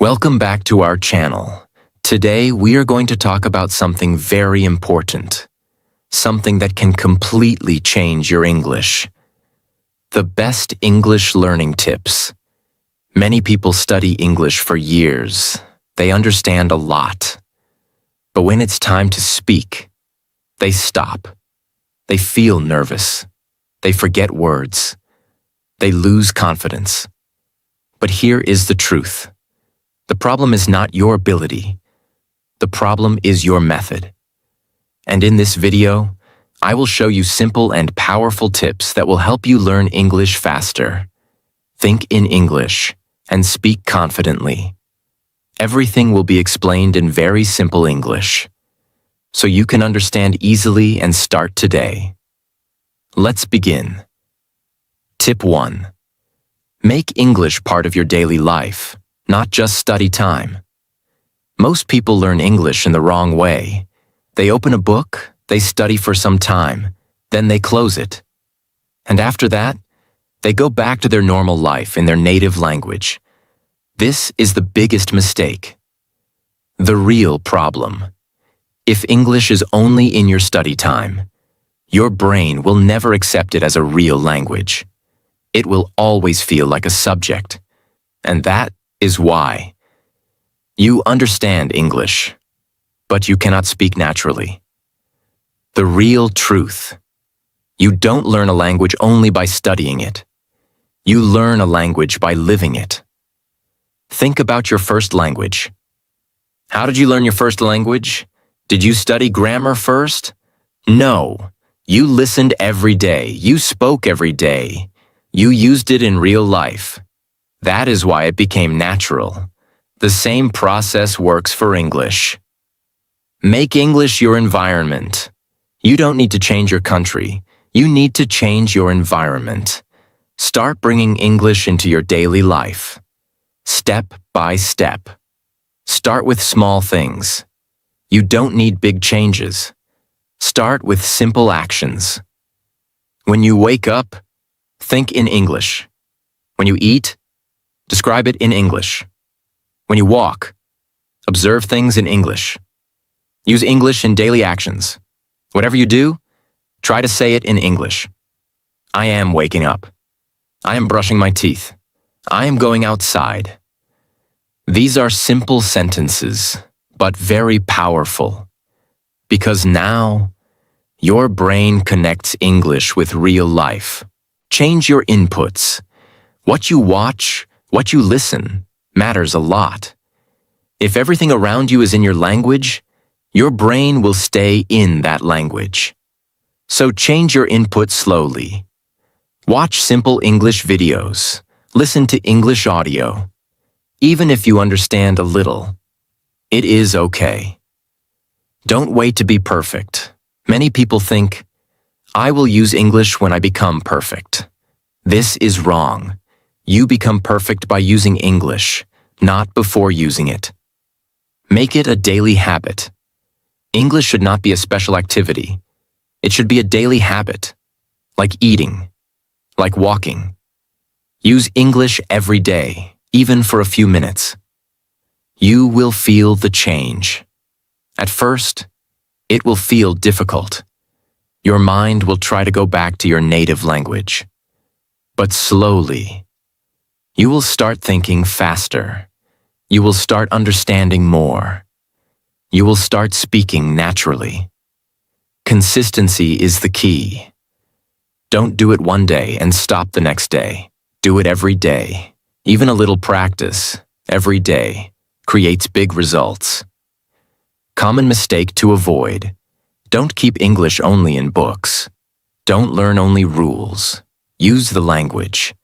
Welcome back to our channel. Today we are going to talk about something very important. Something that can completely change your English. The best English learning tips. Many people study English for years. They understand a lot. But when it's time to speak, they stop. They feel nervous. They forget words. They lose confidence. But here is the truth. The problem is not your ability. The problem is your method. And in this video, I will show you simple and powerful tips that will help you learn English faster. Think in English and speak confidently. Everything will be explained in very simple English, so you can understand easily and start today. Let's begin. Tip 1. Make English part of your daily life, not just study time. Most people learn English in the wrong way. They open a book, they study for some time, then they close it. And after that, they go back to their normal life in their native language. This is the biggest mistake. The real problem. If English is only in your study time, your brain will never accept it as a real language. It will always feel like a subject. And that is why. You understand English, but you cannot speak naturally. The real truth. You don't learn a language only by studying it. You learn a language by living it. Think about your first language. How did you learn your first language? Did you study grammar first? No. You listened every day. You spoke every day. You used it in real life. That is why it became natural. The same process works for English. Make English your environment. You don't need to change your country. You need to change your environment. Start bringing English into your daily life. Step by step. Start with small things. You don't need big changes. Start with simple actions. When you wake up, think in English. When you eat, describe it in English. When you walk, observe things in English. Use English in daily actions. Whatever you do, try to say it in English. I am waking up. I am brushing my teeth. I am going outside. These are simple sentences, but very powerful. Because now, your brain connects English with real life. Change your inputs. What you watch, what you listen, matters a lot. If everything around you is in your language, your brain will stay in that language. So change your input slowly. Watch simple English videos. Listen to English audio. Even if you understand a little, it is okay. Don't wait to be perfect. Many people think, I will use English when I become perfect. This is wrong. You become perfect by using English, not before using it. Make it a daily habit. English should not be a special activity. It should be a daily habit, like eating, like walking. Use English every day, even for a few minutes. You will feel the change. At first, it will feel difficult. Your mind will try to go back to your native language. But slowly, you will start thinking faster. You will start understanding more. You will start speaking naturally. Consistency is the key. Don't do it one day and stop the next day. Do it every day. Even a little practice, every day, creates big results. Common mistake to avoid. Don't keep English only in books. Don't learn only rules. Use the language,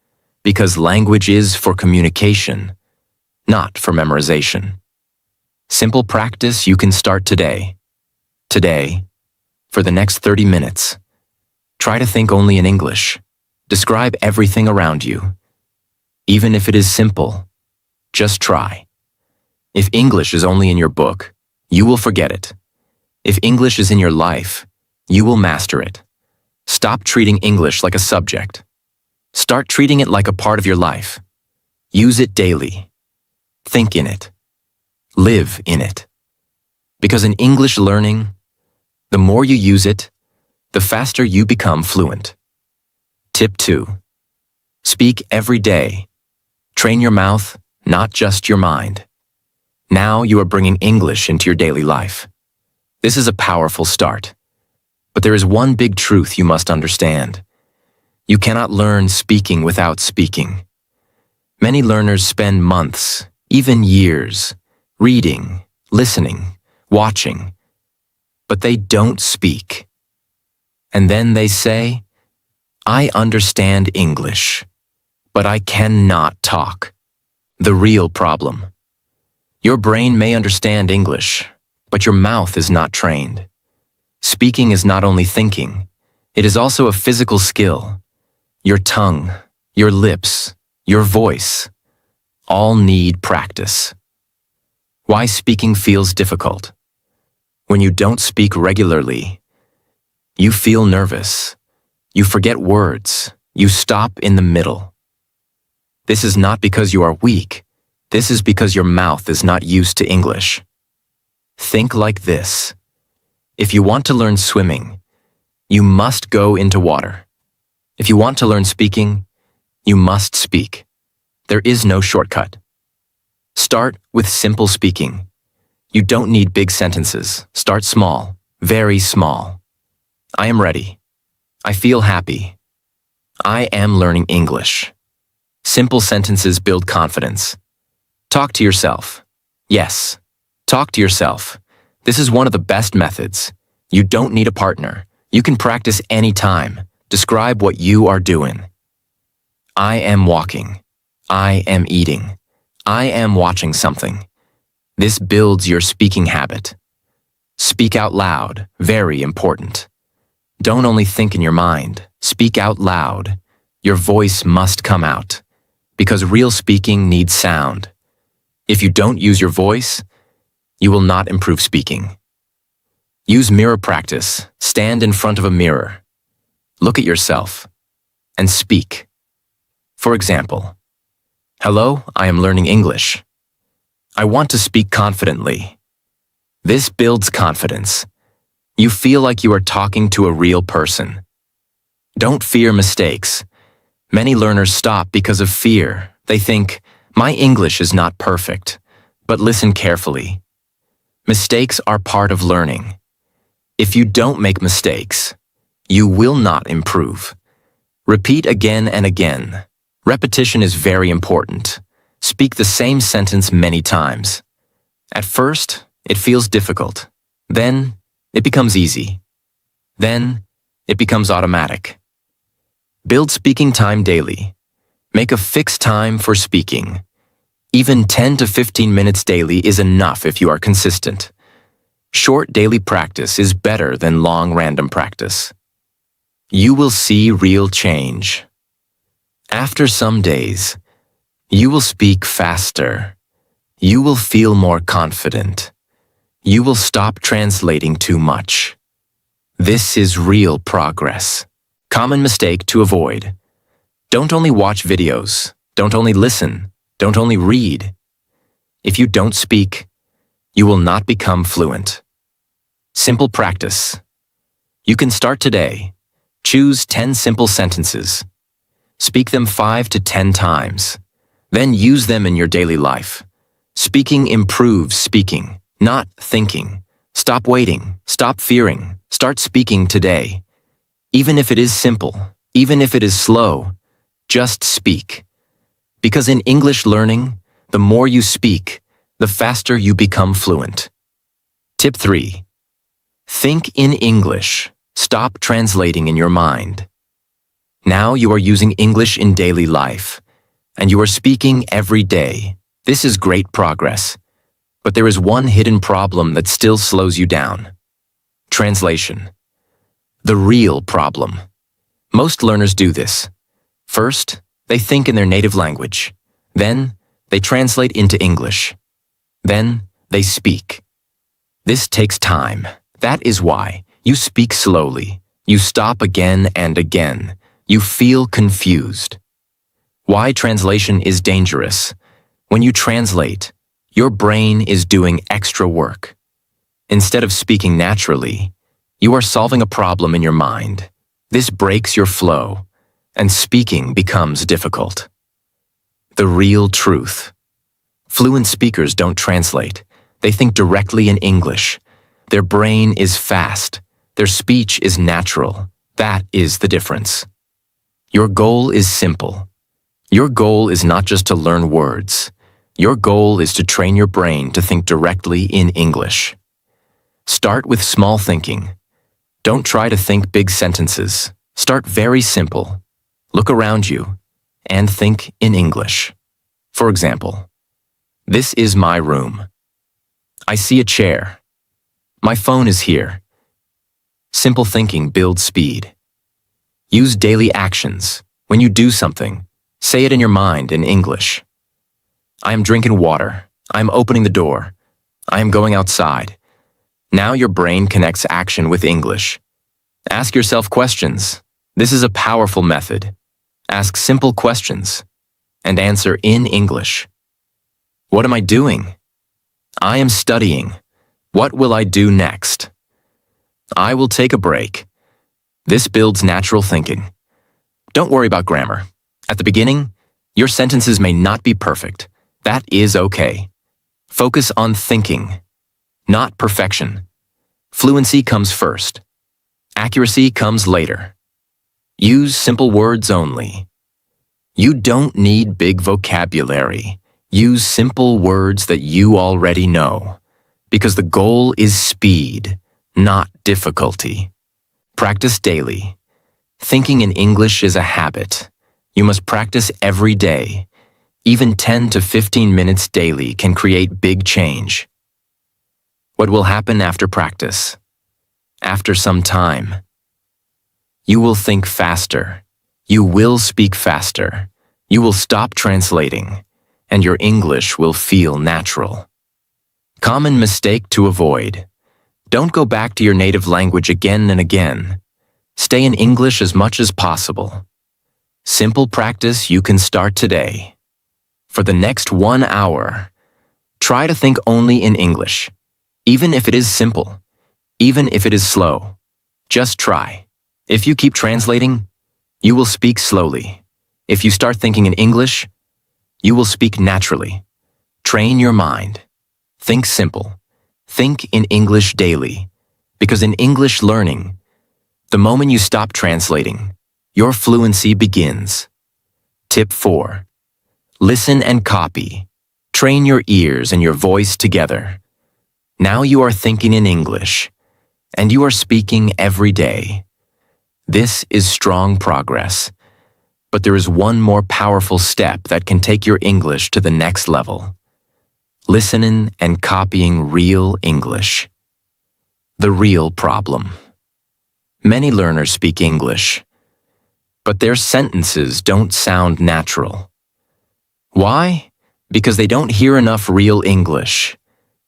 because language is for communication, not for memorization. Simple practice you can start today. Today, for the next 30 minutes, try to think only in English. Describe everything around you. Even if it is simple, just try. If English is only in your book, you will forget it. If English is in your life, you will master it. Stop treating English like a subject. Start treating it like a part of your life. Use it daily. Think in it. Live in it. Because in English learning, the more you use it, the faster you become fluent. Tip 2. Speak every day. Train your mouth, not just your mind. Now you are bringing English into your daily life. This is a powerful start. But there is one big truth you must understand. You cannot learn speaking without speaking. Many learners spend months, even years, reading, listening, watching, but they don't speak. And then they say, "I understand English, but I cannot talk." The real problem. Your brain may understand English, but your mouth is not trained. Speaking is not only thinking, it is also a physical skill. Your tongue, your lips, your voice, all need practice. Why speaking feels difficult? When you don't speak regularly, you feel nervous, you forget words, you stop in the middle. This is not because you are weak, this is because your mouth is not used to English. Think like this. If you want to learn swimming, you must go into water. If you want to learn speaking, you must speak. There is no shortcut. Start with simple speaking. You don't need big sentences. Start small, very small. I am ready. I feel happy. I am learning English. Simple sentences build confidence. Talk to yourself. Yes, talk to yourself. This is one of the best methods. You don't need a partner. You can practice anytime. Describe what you are doing. I am walking. I am eating. I am watching something. This builds your speaking habit. Speak out loud, very important. Don't only think in your mind. Speak out loud. Your voice must come out. Because real speaking needs sound. If you don't use your voice, you will not improve speaking. Use mirror practice. Stand in front of a mirror. Look at yourself and speak. For example, "Hello, I am learning English. I want to speak confidently." This builds confidence. You feel like you are talking to a real person. Don't fear mistakes. Many learners stop because of fear. They think, "My English is not perfect." But listen carefully. Mistakes are part of learning. If you don't make mistakes, you will not improve. Repeat again and again. Repetition is very important. Speak the same sentence many times. At first, it feels difficult. Then, it becomes easy. Then, it becomes automatic. Build speaking time daily. Make a fixed time for speaking. Even 10 to 15 minutes daily is enough if you are consistent. Short daily practice is better than long random practice. You will see real change. After some days, you will speak faster. You will feel more confident. You will stop translating too much. This is real progress. Common mistake to avoid. Don't only watch videos. Don't only listen. Don't only read. If you don't speak, you will not become fluent. Simple practice. You can start today. Choose 10 simple sentences. Speak them 5 to 10 times. Then use them in your daily life. Speaking improves speaking, not thinking. Stop waiting. Stop fearing. Start speaking today. Even if it is simple, even if it is slow, just speak. Because in English learning, the more you speak, the faster you become fluent. Tip 3. Think in English. Stop translating in your mind. Now you are using English in daily life, and you are speaking every day. This is great progress. But there is one hidden problem that still slows you down. Translation. The real problem. Most learners do this. First, they think in their native language. Then, they translate into English. Then, they speak. This takes time. That is why you speak slowly. You stop again and again. You feel confused. Why translation is dangerous. When you translate, your brain is doing extra work. Instead of speaking naturally, you are solving a problem in your mind. This breaks your flow, and speaking becomes difficult. The real truth. Fluent speakers don't translate. They think directly in English. Their brain is fast. Their speech is natural. That is the difference. Your goal is simple. Your goal is not just to learn words. Your goal is to train your brain to think directly in English. Start with small thinking. Don't try to think big sentences. Start very simple. Look around you and think in English. For example, this is my room. I see a chair. My phone is here. Simple thinking builds speed. Use daily actions. When you do something, say it in your mind in English. I am drinking water. I am opening the door. I am going outside. Now your brain connects action with English. Ask yourself questions. This is a powerful method. Ask simple questions and answer in English. What am I doing? I am studying. What will I do next? I will take a break. This builds natural thinking. Don't worry about grammar. At the beginning, your sentences may not be perfect. That is okay. Focus on thinking, not perfection. Fluency comes first. Accuracy comes later. Use simple words only. You don't need big vocabulary. Use simple words that you already know, because the goal is speed, not difficulty. Practice daily. Thinking in English is a habit. You must practice every day. Even 10 to 15 minutes daily can create big change. What will happen after practice? After some time, you will think faster. You will speak faster. You will stop translating, and your English will feel natural. Common mistake to avoid. Don't go back to your native language again and again. Stay in English as much as possible. Simple practice you can start today. For the next 1 hour, try to think only in English, even if it is simple, even if it is slow. Just try. If you keep translating, you will speak slowly. If you start thinking in English, you will speak naturally. Train your mind. Think simple. Think in English daily. Because in English learning, the moment you stop translating, your fluency begins. Tip 4. Listen and copy. Train your ears and your voice together. Now you are thinking in English, and you are speaking every day. This is strong progress. But there is one more powerful step that can take your English to the next level. Listening and copying real English. The real problem. Many learners speak English, but their sentences don't sound natural. Why? Because they don't hear enough real English.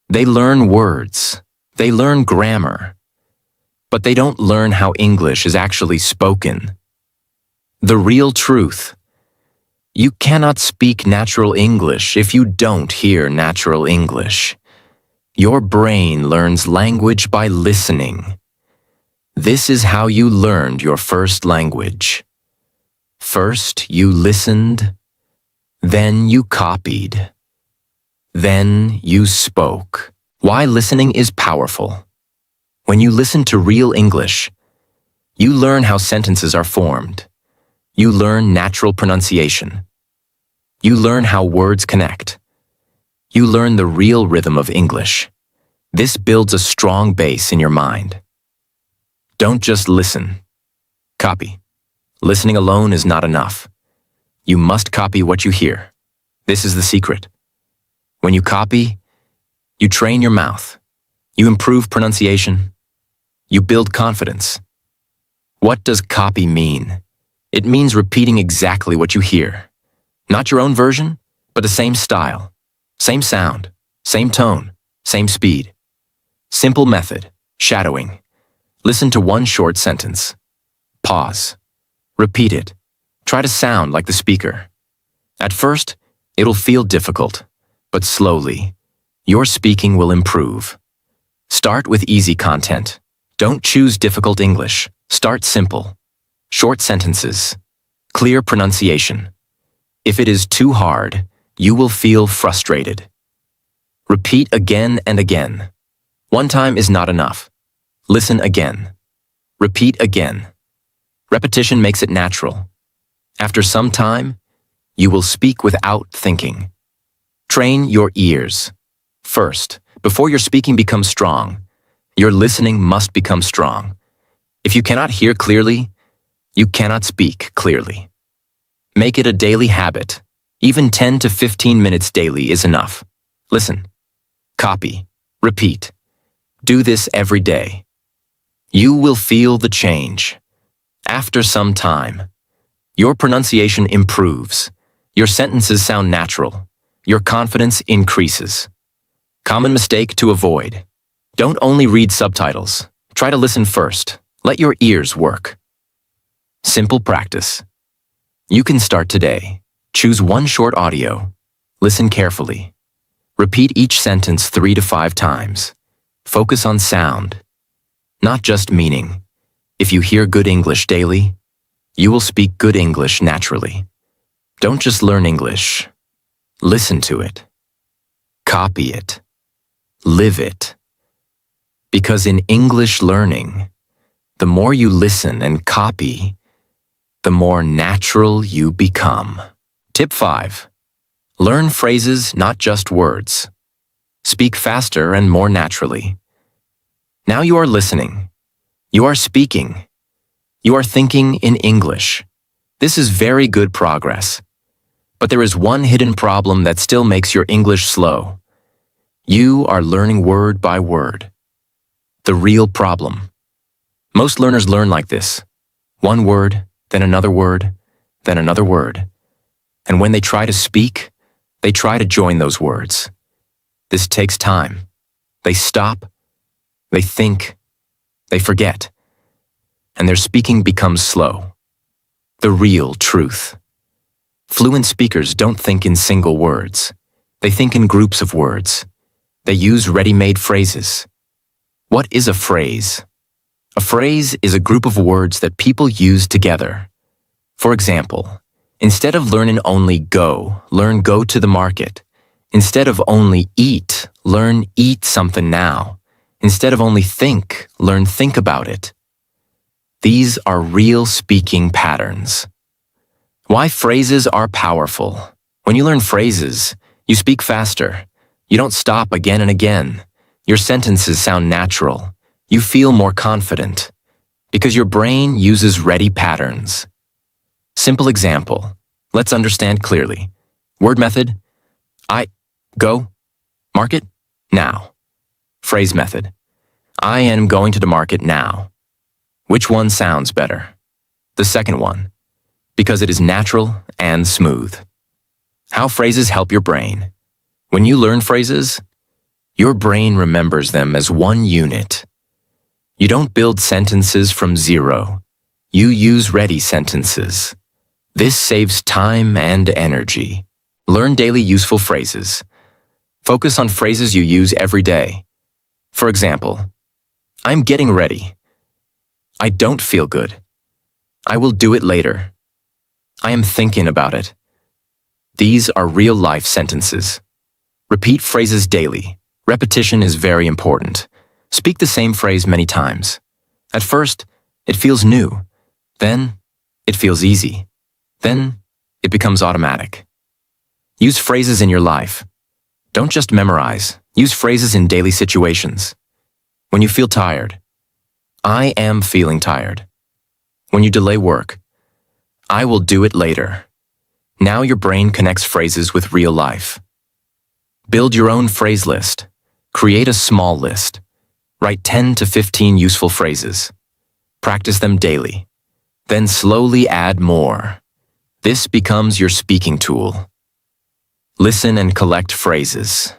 They learn words. They learn grammar. But they don't learn how English is actually spoken. The real truth. You cannot speak natural English if you don't hear natural English. Your brain learns language by listening. This is how you learned your first language. First, you listened. Then you copied. Then you spoke. Why listening is powerful. When you listen to real English, you learn how sentences are formed. You learn natural pronunciation. You learn how words connect. You learn the real rhythm of English. This builds a strong base in your mind. Don't just listen. Copy. Listening alone is not enough. You must copy what you hear. This is the secret. When you copy, you train your mouth. You improve pronunciation. You build confidence. What does copy mean? It means repeating exactly what you hear. Not your own version, but the same style, same sound, same tone, same speed. Simple method, shadowing. Listen to one short sentence. Pause. Repeat it. Try to sound like the speaker. At first, it'll feel difficult. but slowly, your speaking will improve. Start with easy content. Don't choose difficult English. Start simple. Short sentences. Clear pronunciation. If it is too hard, you will feel frustrated. Repeat again and again. One time is not enough. Listen again. Repeat again. Repetition makes it natural. After some time, you will speak without thinking. Train your ears. First, before your speaking becomes strong, your listening must become strong. If you cannot hear clearly, you cannot speak clearly. Make it a daily habit. Even 10 to 15 minutes daily is enough. Listen. Copy. Repeat. Do this every day. You will feel the change. After some time, your pronunciation improves. Your sentences sound natural. Your confidence increases. Common mistake to avoid. Don't only read subtitles. Try to listen first. Let your ears work. Simple practice. You can start today. Choose one short audio. Listen carefully. Repeat each sentence 3 to 5 times. Focus on sound, not just meaning. If you hear good English daily, you will speak good English naturally. Don't just learn English. Listen to it. Copy it. Live it. Because in English learning, the more you listen and copy, the more natural you become. Tip 5. Learn phrases, not just words. Speak faster and more naturally. Now you are listening. You are speaking. You are thinking in English. This is very good progress. But there is one hidden problem that still makes your English slow. You are learning word by word. The real problem. Most learners learn like this. One word, then another word, then another word. And when they try to speak, they try to join those words. This takes time. They stop, they think, they forget, and their speaking becomes slow. The real truth. Fluent speakers don't think in single words. They think in groups of words. They use ready-made phrases. What is a phrase? A phrase is a group of words that people use together. For example, instead of learning only go, learn go to the market. Instead of only eat, learn eat something now. Instead of only think, learn think about it. These are real speaking patterns. Why phrases are powerful. When you learn phrases, you speak faster. You don't stop again and again. Your sentences sound natural. You feel more confident. Because your brain uses ready patterns. Simple example. Let's understand clearly. Word method. I, go, market, now. Phrase method. I am going to the market now. Which one sounds better? The second one. Because it is natural and smooth. How phrases help your brain. When you learn phrases, your brain remembers them as one unit. You don't build sentences from zero. You use ready sentences. This saves time and energy. Learn daily useful phrases. Focus on phrases you use every day. For example, I'm getting ready. I don't feel good. I will do it later. I am thinking about it. These are real-life sentences. Repeat phrases daily. Repetition is very important. Speak the same phrase many times. At first, it feels new. Then, it feels easy. Then, it becomes automatic. Use phrases in your life. Don't just memorize. Use phrases in daily situations. When you feel tired, I am feeling tired. When you delay work, I will do it later. Now your brain connects phrases with real life. Build your own phrase list. Create a small list. Write 10 to 15 useful phrases. Practice them daily. Then slowly add more. This becomes your speaking tool. Listen and collect phrases.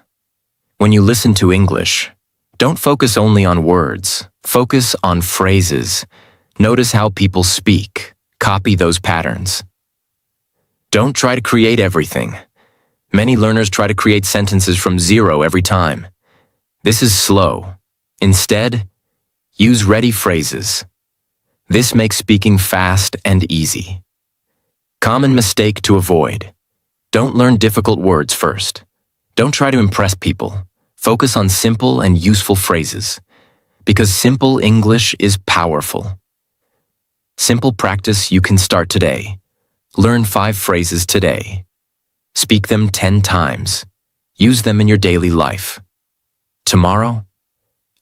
When you listen to English, don't focus only on words. Focus on phrases. Notice how people speak. Copy those patterns. Don't try to create everything. Many learners try to create sentences from zero every time. This is slow. Instead, use ready phrases. This makes speaking fast and easy. Common mistake to avoid. Don't learn difficult words first. Don't try to impress people. Focus on simple and useful phrases, because simple English is powerful. Simple practice you can start today. Learn 5 phrases today. Speak them 10 times. Use them in your daily life. Tomorrow,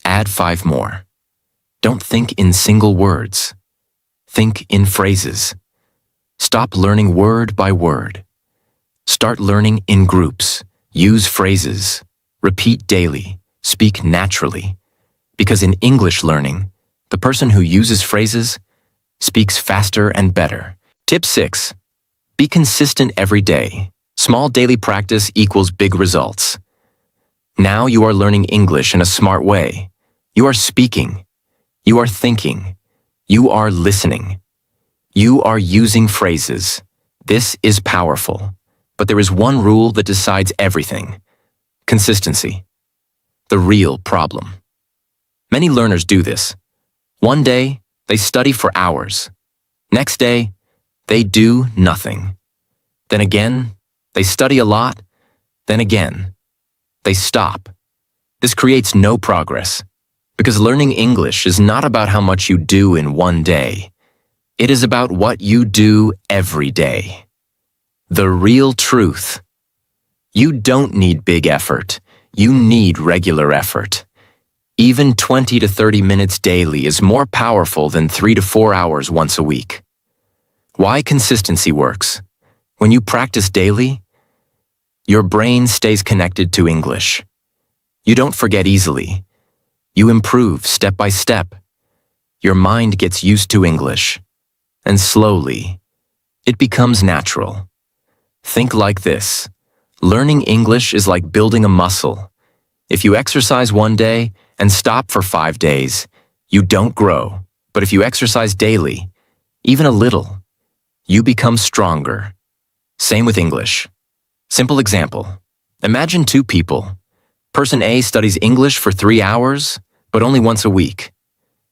add 5 more. Don't think in single words. Think in phrases. Stop learning word by word. Start learning in groups. Use phrases. Repeat daily. Speak naturally. Because in English learning, the person who uses phrases speaks faster and better. Tip 6. Be consistent every day. Small daily practice equals big results. Now you are learning English in a smart way. You are speaking. You are thinking. You are listening. You are using phrases. This is powerful. But there is one rule that decides everything. Consistency. The real problem. Many learners do this. One day, they study for hours. Next day, they do nothing. Then again, they study a lot. Then again, they stop. This creates no progress, because learning English is not about how much you do in one day. It is about what you do every day. The real truth. You don't need big effort. You need regular effort. Even 20 to 30 minutes daily is more powerful than 3 to 4 hours once a week. Why consistency works? When you practice daily, your brain stays connected to English. You don't forget easily. You improve step by step. Your mind gets used to English. And slowly, it becomes natural. Think like this. Learning English is like building a muscle. If you exercise one day and stop for 5 days, you don't grow. But if you exercise daily, even a little, you become stronger. Same with English. Simple example. Imagine 2 people. Person A studies English for 3 hours, but only once a week.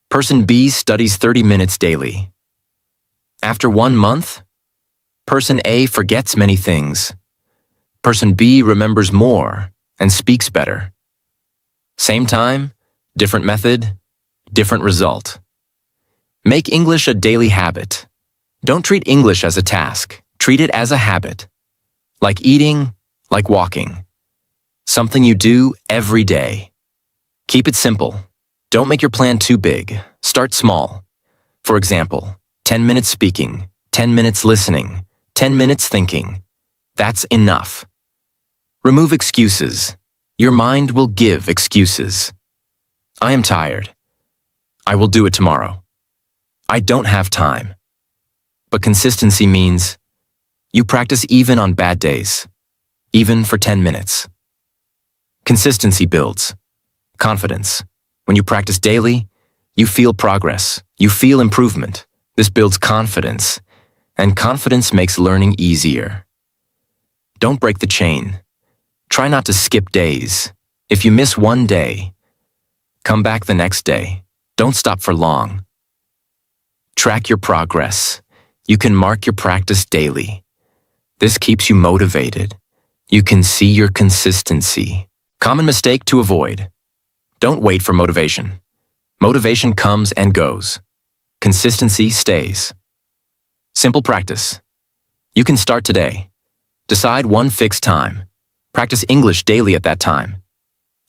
Person B studies 30 minutes daily. After 1 month, Person A forgets many things. Person B remembers more and speaks better. Same time, different method, different result. Make English a daily habit. Don't treat English as a task. Treat it as a habit. Like eating, like walking. Something you do every day. Keep it simple. Don't make your plan too big. Start small. For example, 10 minutes speaking, 10 minutes listening, 10 minutes thinking. That's enough. Remove excuses. Your mind will give excuses. I am tired. I will do it tomorrow. I don't have time. But consistency means you practice even on bad days, even for 10 minutes. Consistency builds confidence. When you practice daily, you feel progress. You feel improvement. This builds confidence, and confidence makes learning easier. Don't break the chain. Try not to skip days. If you miss one day, come back the next day. Don't stop for long. Track your progress. You can mark your practice daily. This keeps you motivated. You can see your consistency. Common mistake to avoid. Don't wait for motivation. Motivation comes and goes. Consistency stays. Simple practice. You can start today. Decide one fixed time. Practice English daily at that time.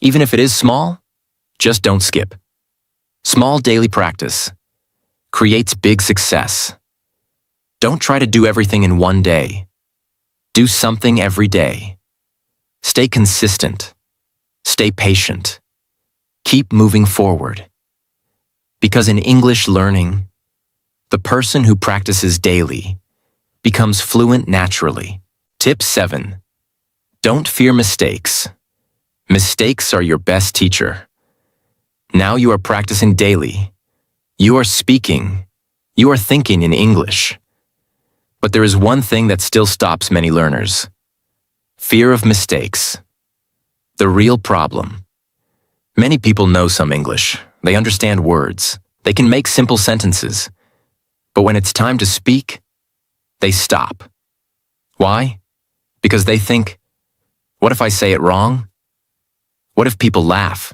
Even if it is small, just don't skip. Small daily practice creates big success. Don't try to do everything in one day. Do something every day. Stay consistent. Stay patient. Keep moving forward. Because in English learning, the person who practices daily becomes fluent naturally. Tip 7. Don't fear mistakes. Mistakes are your best teacher. Now you are practicing daily. You are speaking. You are thinking in English. But there is one thing that still stops many learners. Fear of mistakes. The real problem. Many people know some English. They understand words. They can make simple sentences. But when it's time to speak, they stop. Why? Because they think, what if I say it wrong? What if people laugh?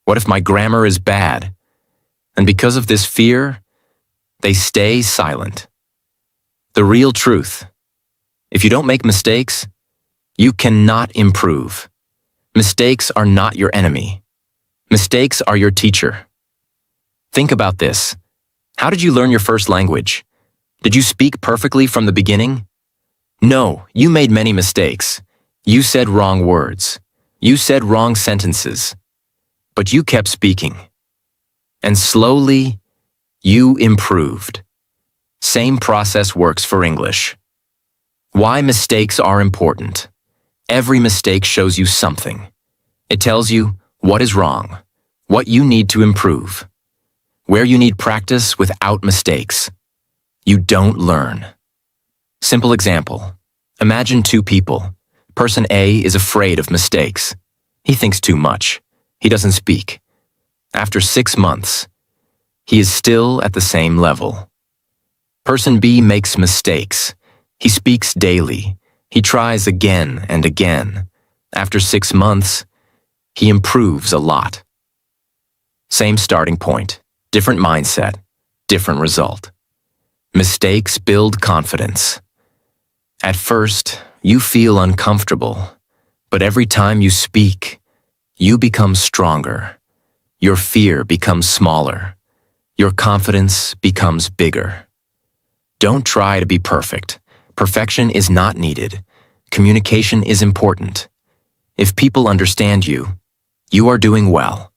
What if my grammar is bad? And because of this fear, they stay silent. The real truth. If you don't make mistakes, you cannot improve. Mistakes are not your enemy. Mistakes are your teacher. Think about this. How did you learn your first language? Did you speak perfectly from the beginning? No, you made many mistakes. You said wrong words. You said wrong sentences. But you kept speaking. And slowly, you improved. Same process works for English. Why mistakes are important. Every mistake shows you something. It tells you what is wrong, what you need to improve, where you need practice without mistakes. You don't learn. Simple example. Imagine two people. Person A is afraid of mistakes. He thinks too much. He doesn't speak. After 6 months, he is still at the same level. Person B makes mistakes. He speaks daily. He tries again and again. After 6 months, he improves a lot. Same starting point, different mindset, different result. Mistakes build confidence. At first, you feel uncomfortable, but every time you speak, you become stronger. Your fear becomes smaller. Your confidence becomes bigger. Don't try to be perfect. Perfection is not needed. Communication is important. If people understand you, you are doing well.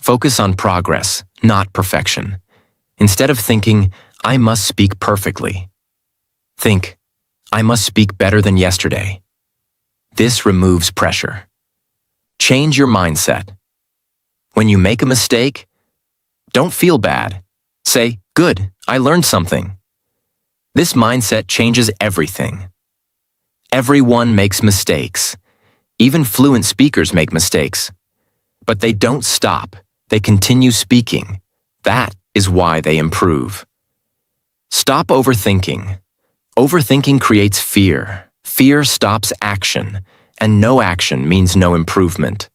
Focus on progress, not perfection. Instead of thinking, I must speak perfectly, think, I must speak better than yesterday. This removes pressure. Change your mindset. When you make a mistake, don't feel bad. Say, good, I learned something. This mindset changes everything. Everyone makes mistakes. Even fluent speakers make mistakes. But they don't stop. They continue speaking. That is why they improve. Stop overthinking. Overthinking creates fear. Fear stops action, and no action means no improvement.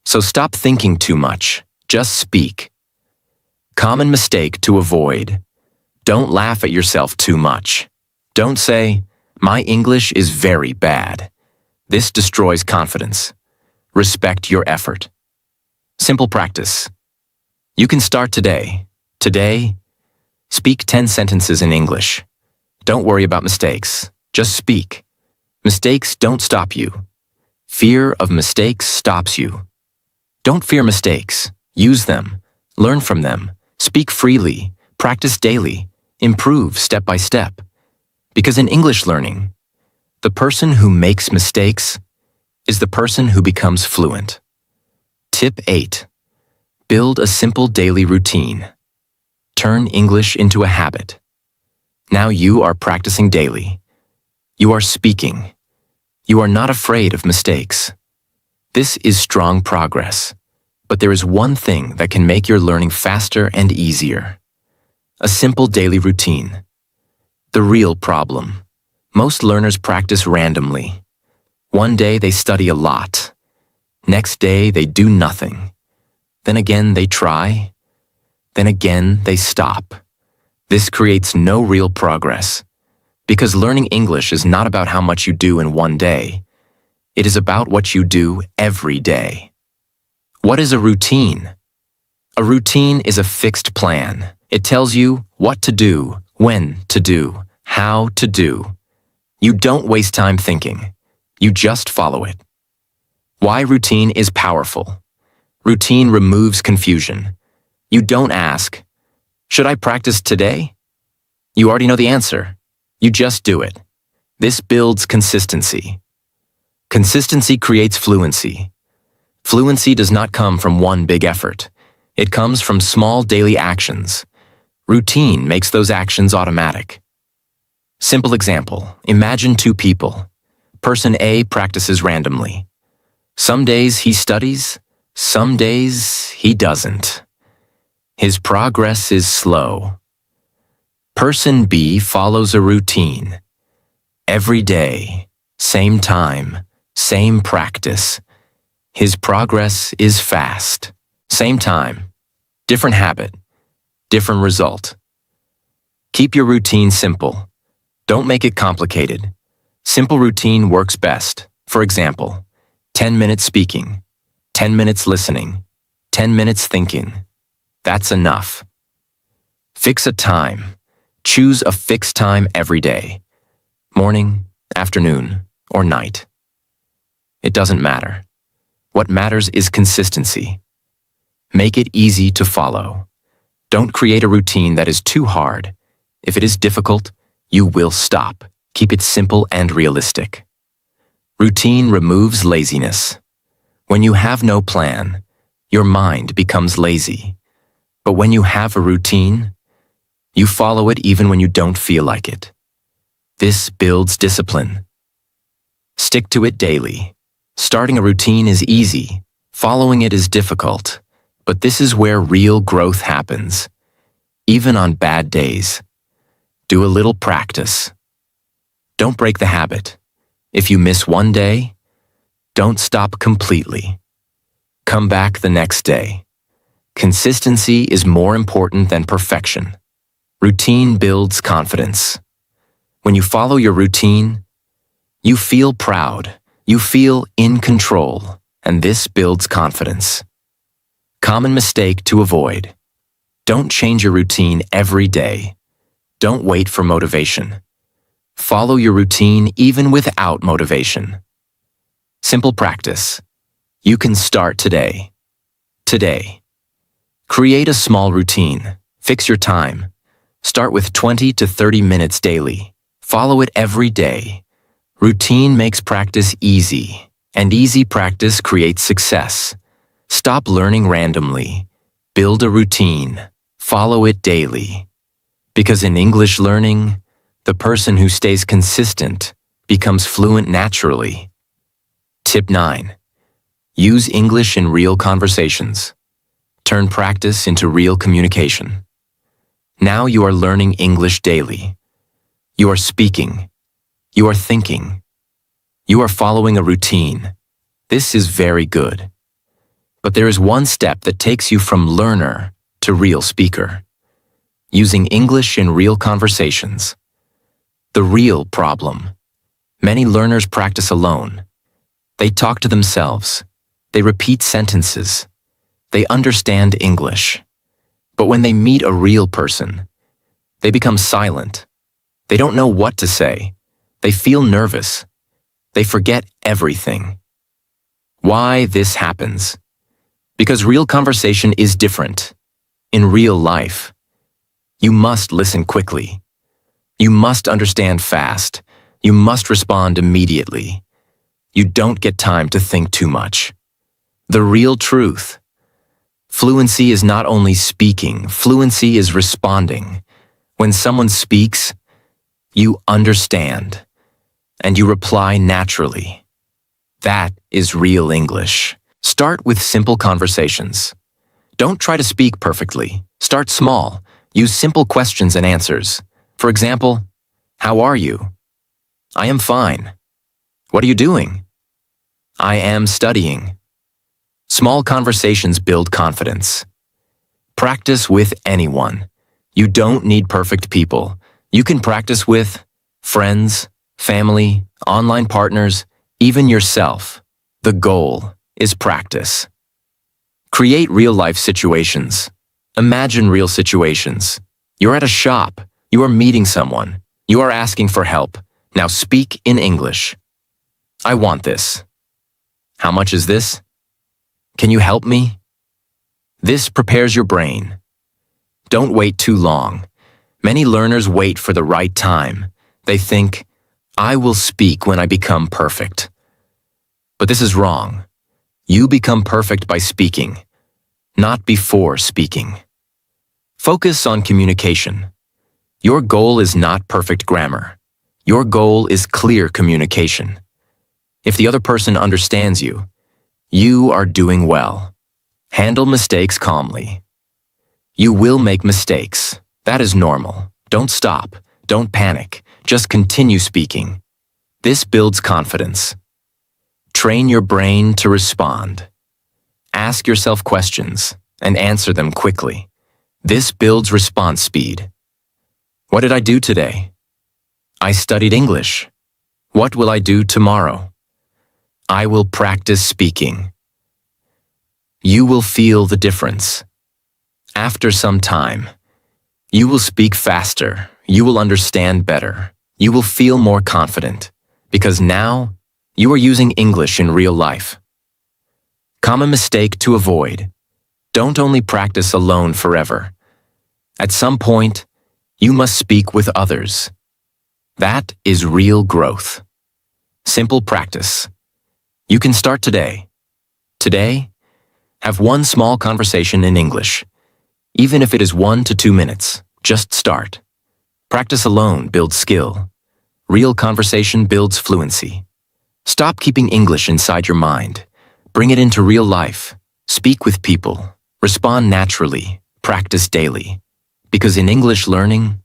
So stop thinking too much. Just speak. Common mistake to avoid. Don't laugh at yourself too much. Don't say, my English is very bad. This destroys confidence. Respect your effort. Simple practice. You can start today. Today, speak 10 sentences in English. Don't worry about mistakes. Just speak. Mistakes don't stop you. Fear of mistakes stops you. Don't fear mistakes. Use them. Learn from them. Speak freely. Practice daily. Improve step by step. Because in English learning, the person who makes mistakes is the person who becomes fluent. Tip 8. Build a simple daily routine. Turn English into a habit. Now you are practicing daily. You are speaking. You are not afraid of mistakes. This is strong progress. But there is one thing that can make your learning faster and easier. A simple daily routine. The real problem. Most learners practice randomly. One day they study a lot. Next day they do nothing. Then again they try. Then again they stop. This creates no real progress. Because learning English is not about how much you do in one day. It is about what you do every day. What is a routine? A routine is a fixed plan. It tells you what to do, when to do, how to do. You don't waste time thinking. You just follow it. Why routine is powerful. Routine removes confusion. You don't ask, should I practice today? You already know the answer. You just do it. This builds consistency. Consistency creates fluency. Fluency does not come from one big effort. It comes from small daily actions. Routine makes those actions automatic. Simple example. Imagine two people. Person A practices randomly. Some days he studies, some days he doesn't. His progress is slow. Person B follows a routine. Every day, same time, same practice. His progress is fast. Same time, different habit, different result. Keep your routine simple. Don't make it complicated. Simple routine works best. For example, 10 minutes speaking, 10 minutes listening, 10 minutes thinking. That's enough. Fix a time. Choose a fixed time every day. Morning, afternoon, or night. It doesn't matter. What matters is consistency. Make it easy to follow. Don't create a routine that is too hard. If it is difficult, you will stop. Keep it simple and realistic. Routine removes laziness. When you have no plan, your mind becomes lazy. But when you have a routine, you follow it even when you don't feel like it. This builds discipline. Stick to it daily. Starting a routine is easy. Following it is difficult. But this is where real growth happens. Even on bad days. Do a little practice. Don't break the habit. If you miss one day, don't stop completely. Come back the next day. Consistency is more important than perfection. Routine builds confidence. When you follow your routine, you feel proud, you feel in control, and this builds confidence. Common mistake to avoid. Don't change your routine every day. Don't wait for motivation. Follow your routine even without motivation. Simple practice. You can start today. Today. Create a small routine. Fix your time. Start with 20 to 30 minutes daily. Follow it every day. Routine makes practice easy, and easy practice creates success. Stop learning randomly. Build a routine. Follow it daily. Because in English learning, the person who stays consistent becomes fluent naturally. Tip 9. Use English in real conversations. Turn practice into real communication. Now you are learning English daily. You are speaking. You are thinking. You are following a routine. This is very good. But there is one step that takes you from learner to real speaker. Using English in real conversations. The real problem. Many learners practice alone. They talk to themselves. They repeat sentences. They understand English. But when they meet a real person, they become silent. They don't know what to say. They feel nervous. They forget everything. Why this happens? Because real conversation is different. In real life, you must listen quickly. You must understand fast. You must respond immediately. You don't get time to think too much. The real truth. Fluency is not only speaking, fluency is responding. When someone speaks, you understand, and you reply naturally. That is real English. Start with simple conversations. Don't try to speak perfectly. Start small. Use simple questions and answers. For example, how are you? I am fine. What are you doing? I am studying. Small conversations build confidence. Practice with anyone. You don't need perfect people. You can practice with friends, family, online partners, even yourself. The goal is practice. Create real-life situations. Imagine real situations. You're at a shop. You are meeting someone. You are asking for help. Now speak in English. I want this. How much is this? Can you help me? This prepares your brain. Don't wait too long. Many learners wait for the right time. They think, I will speak when I become perfect. But this is wrong. You become perfect by speaking, not before speaking. Focus on communication. Your goal is not perfect grammar. Your goal is clear communication. If the other person understands you, you are doing well. Handle mistakes calmly. You will make mistakes. That is normal. Don't stop. Don't panic. Just continue speaking. This builds confidence. Train your brain to respond. Ask yourself questions and answer them quickly. This builds response speed. What did I do today? I studied English. What will I do tomorrow? I will practice speaking. You will feel the difference. After some time, you will speak faster, you will understand better, you will feel more confident, because now you are using English in real life. Common mistake to avoid. Don't only practice alone forever. At some point, you must speak with others. That is real growth. Simple practice. You can start today. Today, have one small conversation in English. Even if it is 1 to 2 minutes, just start. Practice alone builds skill. Real conversation builds fluency. Stop keeping English inside your mind. Bring it into real life. Speak with people. Respond naturally. Practice daily. Because in English learning,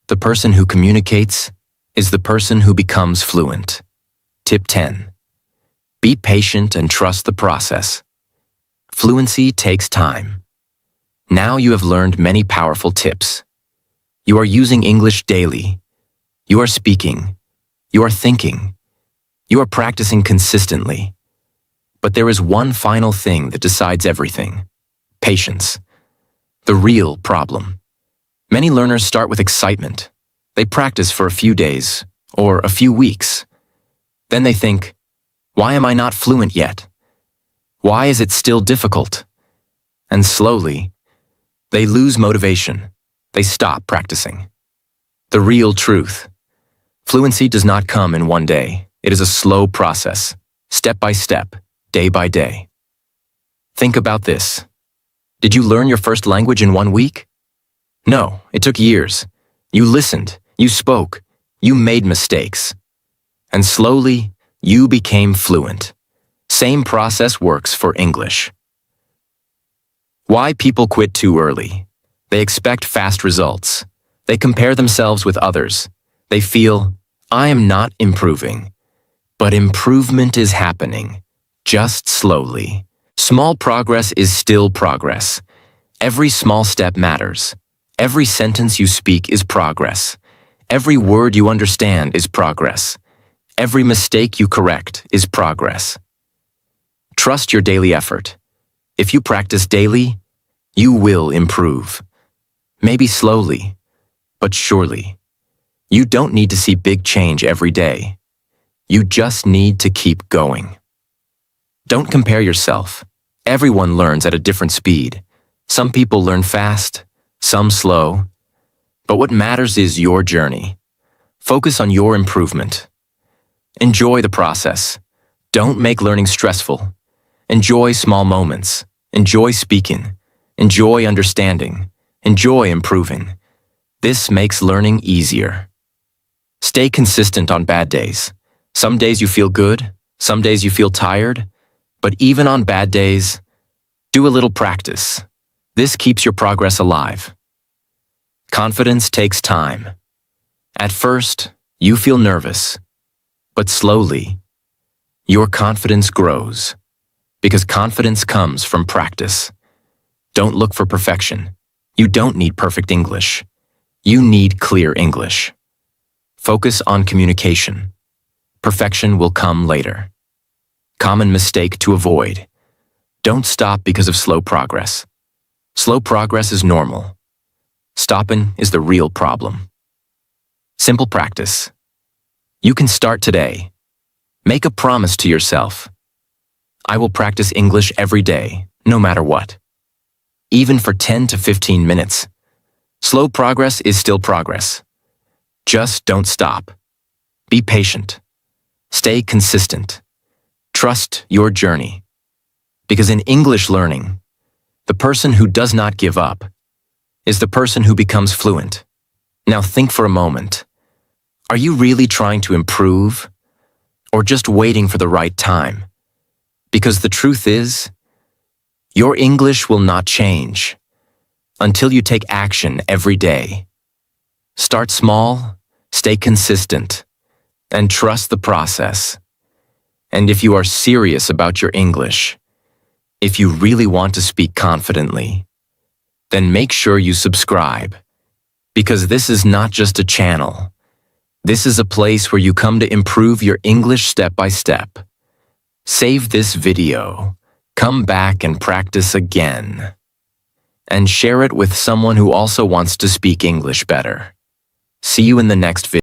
the person who communicates is the person who becomes fluent. Tip 10. Be patient and trust the process. Fluency takes time. Now you have learned many powerful tips. You are using English daily. You are speaking. You are thinking. You are practicing consistently. But there is one final thing that decides everything. Patience. The real problem. Many learners start with excitement. They practice for a few days or a few weeks. Then they think, why am I not fluent yet? Why is it still difficult? And slowly, they lose motivation. They stop practicing. The real truth. Fluency does not come in one day. It is a slow process, step by step, day by day. Think about this. Did you learn your first language in 1 week? No, it took years. You listened, you spoke, you made mistakes. And slowly, you became fluent. Same process works for English. Why people quit too early? They expect fast results. They compare themselves with others. They feel, I am not improving. But improvement is happening, just slowly. Small progress is still progress. Every small step matters. Every sentence you speak is progress. Every word you understand is progress. Every mistake you correct is progress. Trust your daily effort. If you practice daily, you will improve. Maybe slowly, but surely. You don't need to see big change every day. You just need to keep going. Don't compare yourself. Everyone learns at a different speed. Some people learn fast, some slow. But what matters is your journey. Focus on your improvement. Enjoy the process. Don't make learning stressful. Enjoy small moments. Enjoy speaking. Enjoy understanding. Enjoy improving. This makes learning easier. Stay consistent on bad days. Some days you feel good, some days you feel tired, but even on bad days, do a little practice. This keeps your progress alive. Confidence takes time. At first, you feel nervous, but slowly, your confidence grows, because confidence comes from practice. Don't look for perfection. You don't need perfect English. You need clear English. Focus on communication. Perfection will come later. Common mistake to avoid. Don't stop because of slow progress. Slow progress is normal. Stopping is the real problem. Simple practice. You can start today. Make a promise to yourself. I will practice English every day, no matter what. Even for 10 to 15 minutes. Slow progress is still progress. Just don't stop. Be patient. Stay consistent. Trust your journey. Because in English learning, the person who does not give up is the person who becomes fluent. Now think for a moment. Are you really trying to improve? or just waiting for the right time. Because the truth is, your English will not change until you take action every day. Start small, stay consistent, and trust the process. And if you are serious about your English, if you really want to speak confidently, then make sure you subscribe. Because this is not just a channel. This is a place where you come to improve your English step by step. Save this video, come back and practice again, and share it with someone who also wants to speak English better. See you in the next video.